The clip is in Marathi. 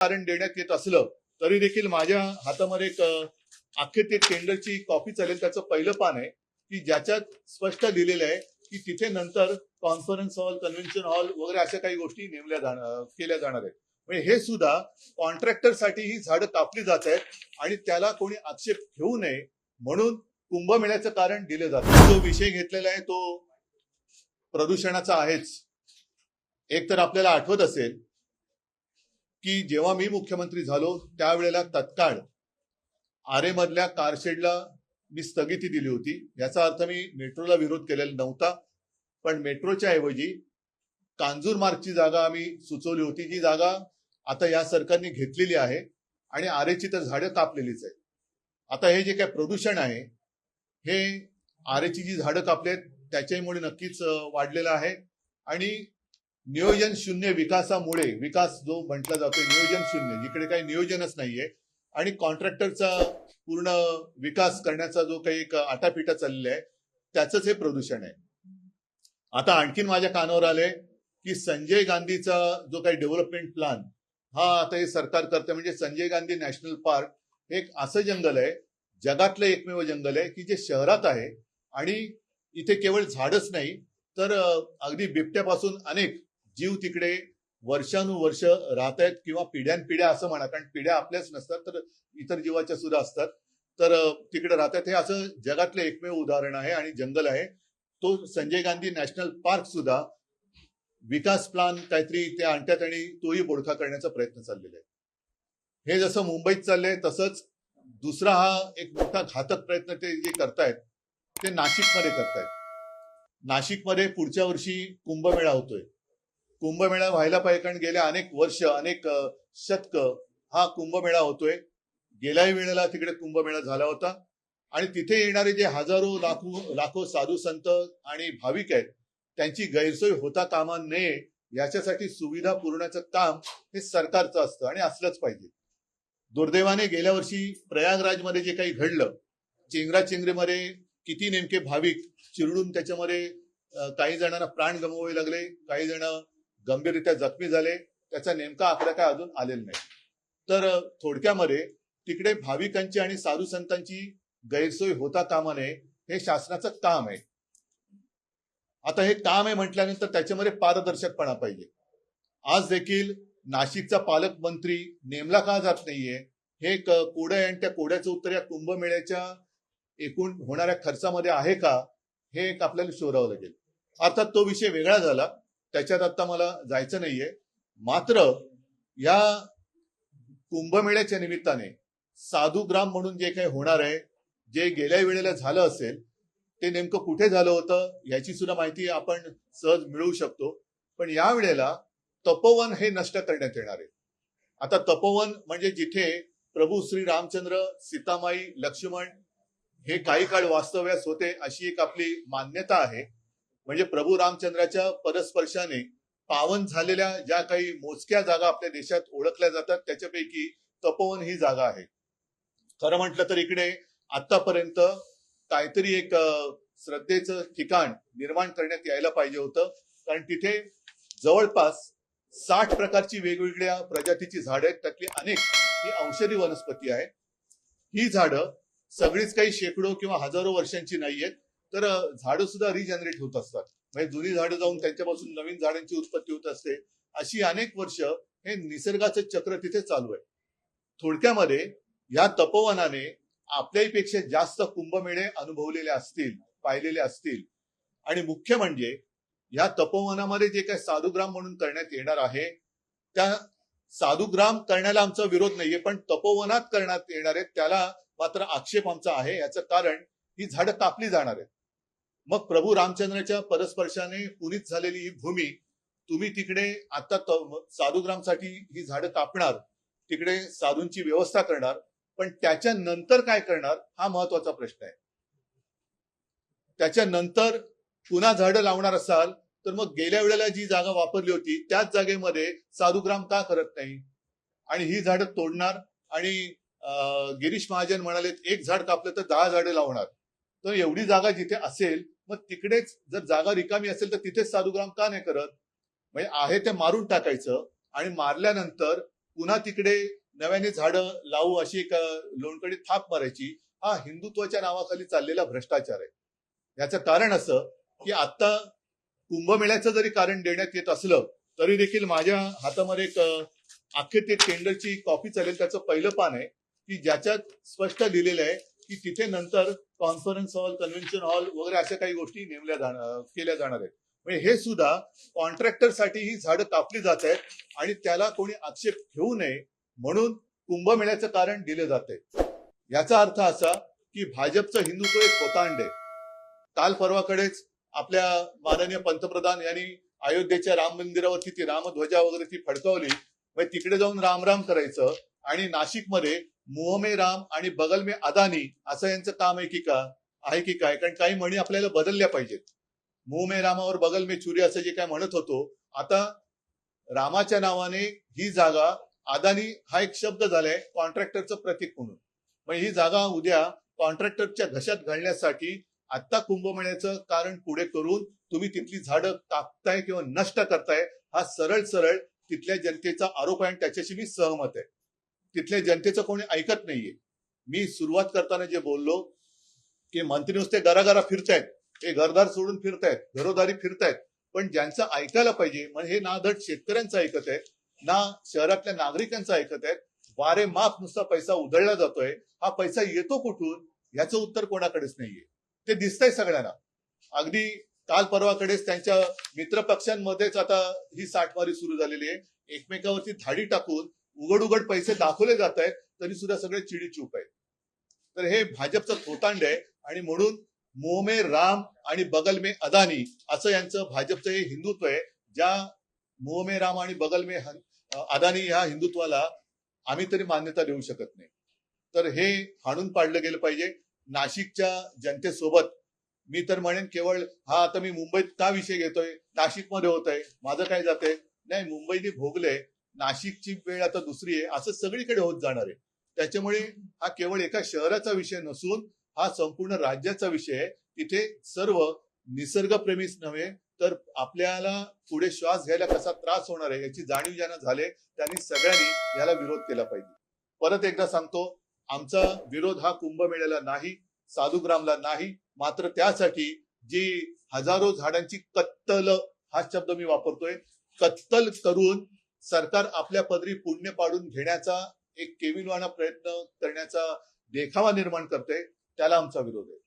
कारण देण्यात येत असलं तरी देखील माझ्या हातामध्ये एक अख्खे ते टेंडरची कॉपी चालेल, त्याचं पहिलं पान आहे की ज्याच्यात स्पष्ट लिहिलेलं आहे की तिथे नंतर कॉन्फरन्स हॉल, कन्व्हेन्शन हॉल वगैरे अशा काही गोष्टी केल्या जाणार आहेत. म्हणजे हे सुद्धा कॉन्ट्रॅक्टरसाठी ही झाडं कापली जात आहेत आणि त्याला कोणी आक्षेप घेऊ नये म्हणून कुंभमेळ्याचं कारण दिलं जातं. जो विषय घेतलेला आहे तो प्रदूषणाचा आहेच. एक तर आपल्याला आठवत असेल की जेव्हा मी मुख्यमंत्री झालो त्यावेळेला तत्काळ आरे मधल्या कारशेडला मी स्थगिती दिली होती. याचा अर्थ मी मेट्रोला विरोध केलेला नव्हता, पण मेट्रोच्या ऐवजी कांजूरमार्गची जागा आम्ही सुचवली होती, जी जागा आता या सरकारने घेतलेली आहे आणि आरेची तर झाडं कापलेलीच आहे. आता हे जे काय प्रदूषण आहे हे आरेची जी झाडं कापलेत त्याच्यामुळे नक्कीच वाढलेलं आहे आणि नियोजन शून्य विकासामुळे, विकास जो म्हटला जातो नियोजन शून्य, जिकडे काही नियोजनच नाहीये आणि कॉन्ट्रॅक्टरचा पूर्ण विकास करण्याचा जो काही एक आटापिटा चाललेला आहे त्याचंच हे प्रदूषण आहे. आता आणखीन माझ्या कानावर आले की संजय गांधीचा जो काही डेव्हलपमेंट प्लॅन हा आता हे सरकार करते. म्हणजे संजय गांधी नॅशनल पार्क हे एक असं जंगल आहे, जगातलं एकमेव जंगल आहे की जे शहरात आहे आणि इथे केवळ झाडच नाही तर अगदी बिबट्यापासून अनेक जीव तिकडे वर्षानुवर्ष राहत आहेत किंवा पिढ्यानपिढ्या असं म्हणा, कारण पिढ्या आपल्याच नसतात तर इतर जीवाच्या सुद्धा असतात, तर तिकडे राहतात. हे असं जगातलं एकमेव उदाहरण आहे आणि जंगल आहे. तो संजय गांधी नॅशनल पार्क सुद्धा विकास प्लॅन काहीतरी ते आणतात आणि तोही बोडखा करण्याचा प्रयत्न चाललेला आहे. हे जसं मुंबईत चाललंय तसंच दुसरा हा एक मोठा घातक प्रयत्न ते जे करतायत ते नाशिकमध्ये करतायत. नाशिकमध्ये पुढच्या वर्षी कुंभमेळा होतोय. कुंभमेळा व्हायला पाहिजे कारण गेल्या अनेक वर्ष, अनेक शतक हा कुंभमेळा होतोय. गेल्याही वेळेला तिकडे कुंभमेळा झाला होता आणि तिथे येणारे जे हजारो लाखो साधू संत आणि भाविक आहेत त्यांची गैरसोय होता कामा नये याच्यासाठी सुविधा पुरवण्याचं काम हे सरकारचं असतं आणि असलंच पाहिजे. दुर्दैवाने गेल्या वर्षी प्रयागराजमध्ये जे काही घडलं, चेंगराचेंगरीमध्ये किती नेमके भाविक चिरडून त्याच्यामध्ये काही जणांना प्राण गमवावे लागले, काही जण गंभीररित्या जखमी झाले, त्याचा नेमका आकडा काय अजून आलेला नाही. तर थोडक्यामध्ये तिकडे भाविकांची आणि साधू संतांची गैरसोय होता कामा नये हे शासनाचं काम आहे. आता हे काम आहे म्हटल्यानंतर त्याच्यामध्ये पारदर्शकपणा पाहिजे. आज देखील नाशिकचा पालकमंत्री नेमला का जात नाहीये हे कोड आहे आणि त्या कोड्याचं उत्तर या कुंभमेळ्याच्या एकूण होणाऱ्या खर्चामध्ये आहे का हे एक आपल्याला शोधावं लागेल. अर्थात तो विषय वेगळा झाला, त्याच्यात आता मला जायचं नाहीये. मात्र या कुंभमेळ्याच्या निमित्ताने साधुग्राम म्हणून जे काही होणार आहे, जे गेल्या वेळेला झालं असेल ते नेमकं कुठे झालं होतं याची सुद्धा माहिती आपण सहज मिळवू शकतो. पण या वेळेला तपोवन हे नष्ट करण्यात येणार आहे. आता तपोवन म्हणजे जिथे प्रभू श्री रामचंद्र, सीतामाई, लक्ष्मण हे काही काळ वास्तव्यास होते अशी एक आपली मान्यता आहे. म्हणजे प्रभू रामचंद्राच्या पदस्पर्शाने पावन झालेल्या ज्या काही मोजक्या जागा आपल्या देशात ओळखल्या जातात त्याच्यापैकी तपोवन ही जागा आहे. खरं म्हटलं तर इकडे आतापर्यंत काहीतरी एक श्रद्धेचं ठिकाण निर्माण करण्यात यायला पाहिजे होतं, कारण तिथे जवळपास 60 प्रकारची वेगवेगळ्या प्रजातीची झाडं आहेत, त्यातली अनेक ही औषधी वनस्पती आहे. ही झाडं सगळीच काही शेकडो किंवा हजारो वर्षांची नाहीयेत, तर झाडं सुद्धा रिजनरेट होत असतात. म्हणजे जुनी झाडं जाऊन त्यांच्यापासून नवीन झाडांची उत्पत्ती होत असते. अशी अनेक वर्ष हे निसर्गाचं चक्र तिथे चालू आहे. थोडक्यामध्ये या तपोवनाने आपल्यापेक्षा जास्त कुंभमेळे अनुभवलेले असतील, पाहिलेले असतील आणि मुख्य म्हणजे या तपोवनामध्ये जे काही साधुग्राम म्हणून करण्यात येणार आहे त्या साधुग्राम करण्याला आमचा विरोध नाहीये, पण तपोवनात करण्यात येणार आहे त्याला मात्र आक्षेप आमचा आहे. याचं कारण ही झाडं कापली जाणार आहेत. मग प्रभू रामचंद्राच्या परस्पर्शाने पुनीत झालेली ही भूमी तुम्ही तिकडे आता साधुग्रामसाठी ही झाडं कापणार, तिकडे साधूंची व्यवस्था करणार, पण त्याच्यानंतर काय करणार हा महत्वाचा प्रश्न आहे. त्याच्यानंतर पुन्हा झाडं लावणार असाल तर मग गेल्या वेळेला जी जागा वापरली होती त्याच जागेमध्ये साधुग्राम का करत नाही आणि ही झाडं तोडणार आणि गिरीश महाजन म्हणाले एक झाड कापलं तर 10 झाडं लावणार. तर एवढी जागा जिथे असेल मग तिकडेच जर जागा रिकामी असेल तर तिथेच साधुग्राम का नाही करत? म्हणजे आहे ते मारून टाकायचं आणि मारल्यानंतर पुन्हा तिकडे नव्याने झाडं लावू अशी एक लोणकडी थाप मारायची, हा हिंदुत्वाच्या नावाखाली चाललेला भ्रष्टाचार आहे. याचं कारण असं की आता कुंभमेळ्याचं जरी कारण देण्यात येत असलं तरी देखील माझ्या हातामध्ये एक अख्खे ते टेंडरची कॉपी चालेल, त्याचं पहिलं पान आहे की ज्याच्यात स्पष्ट लिहिलेलं आहे की तिथे नंतर कॉन्फरन्स हॉल, कन्व्हेन्शन हॉल वगैरे अशा काही गोष्टी केल्या जाणार आहेत. म्हणजे हे सुद्धा कॉन्ट्रॅक्टरसाठी ही झाडं कापली जात आहेत आणि त्याला कोणी आक्षेप घेऊ नये म्हणून कुंभमेळ्याचं कारण दिलं जाते. याचा अर्थ असा की भाजपचं हिंदुत्व एक खोतांड आहे. काल परवाकडेच आपल्या माननीय पंतप्रधान यांनी अयोध्येच्या राम मंदिरावरती ती रामध्वजा वगैरे ती फडकवली, म्हणजे तिकडे जाऊन राम राम करायचं आणि नाशिकमध्ये मुंह में राम आणि बगल में अदानी असं यांचं काम आहे की काय? कारण काही म्हणी आपल्याला बदलल्या पाहिजेत. मुंह में रामावर बगल में चुरी असं जे काय म्हणत होतो, आता रामाच्या नावाने ही जागा अदानी हा एक शब्द झालाय कॉन्ट्रॅक्टरचं प्रतीक म्हणून. मग ही जागा उद्या कॉन्ट्रॅक्टरच्या घशात घालण्यासाठी आता कुंभमेळ्याचं कारण पुढे करून तुम्ही तिथली झाडं कापताय किंवा नष्ट करताय, हा सरळ सरळ तिथल्या जनतेचा आरोप आहे आणि त्याच्याशी मी सहमत आहे. तिथल्या जनतेचं कोणी ऐकत नाहीये. मी सुरुवात करताना जे बोललो की मंत्री नुसते घराघरा फिरतायत, हे घरदार सोडून फिरतायत, घरोदारी फिरतायत, पण ज्यांचं ऐकायला पाहिजे म्हणजे हे ना धड शेतकऱ्यांचं ऐकत आहेत ना शहरातल्या नागरिकांचं ऐकत आहेत. वारे माप नुसता पैसा उधळला जातोय, हा पैसा येतो कुठून याचं उत्तर कोणाकडेच नाहीये. ते दिसतंय सगळ्यांना. अगदी काल परवाकडेच त्यांच्या मित्र पक्षांमध्येच आता ही साठमारी सुरू झालेली आहे. एकमेकावरती धाडी टाकून उघड उघड पैसे दाखवले जात आहेत तरी सुद्धा सगळे चिडीचूप आहेत. तर हे भाजपचं खोतांड आहे आणि म्हणून मुंह में राम आणि बगल में अदानी असं यांचं भाजपचं हे हिंदुत्व आहे. ज्या मुंह में राम आणि बगल में अदानी ह्या हिंदुत्वाला आम्ही तरी मान्यता देऊ शकत नाही. तर हे हाणून पाडलं गेलं पाहिजे. नाशिकच्या जनतेसोबत मी तर म्हणेन केवळ हा आता मी मुंबईत का विषय घेतोय, नाशिकमध्ये होत आहे, माझं काय जातंय, नाही मुंबईने भोगलंय, नाशिकची वेळ आता दुसरी आहे, असं सगळीकडे होत जाणार आहे. त्याच्यामुळे हा केवळ एका शहराचा विषय नसून हा संपूर्ण राज्याचा विषय आहे. तिथे सर्व निसर्गप्रेमीच नव्हे तर आपल्याला पुढे श्वास घ्यायला कसा त्रास होणार आहे याची जाणीव ज्यांना झाले त्यांनी सगळ्यांनी याला विरोध केला पाहिजे. परत एकदा सांगतो, आमचा विरोध हा कुंभमेळ्याला नाही, साधुग्रामला नाही, मात्र त्यासाठी जी हजारो झाडांची कत्तल हा शब्द मी वापरतोय, कत्तल करून सरकार आपल्या पदरी पुण्य पाडून घेण्याचा एक केविलवाणा प्रयत्न करण्याचा देखावा निर्माण करते, त्याला आमचा विरोध आहे.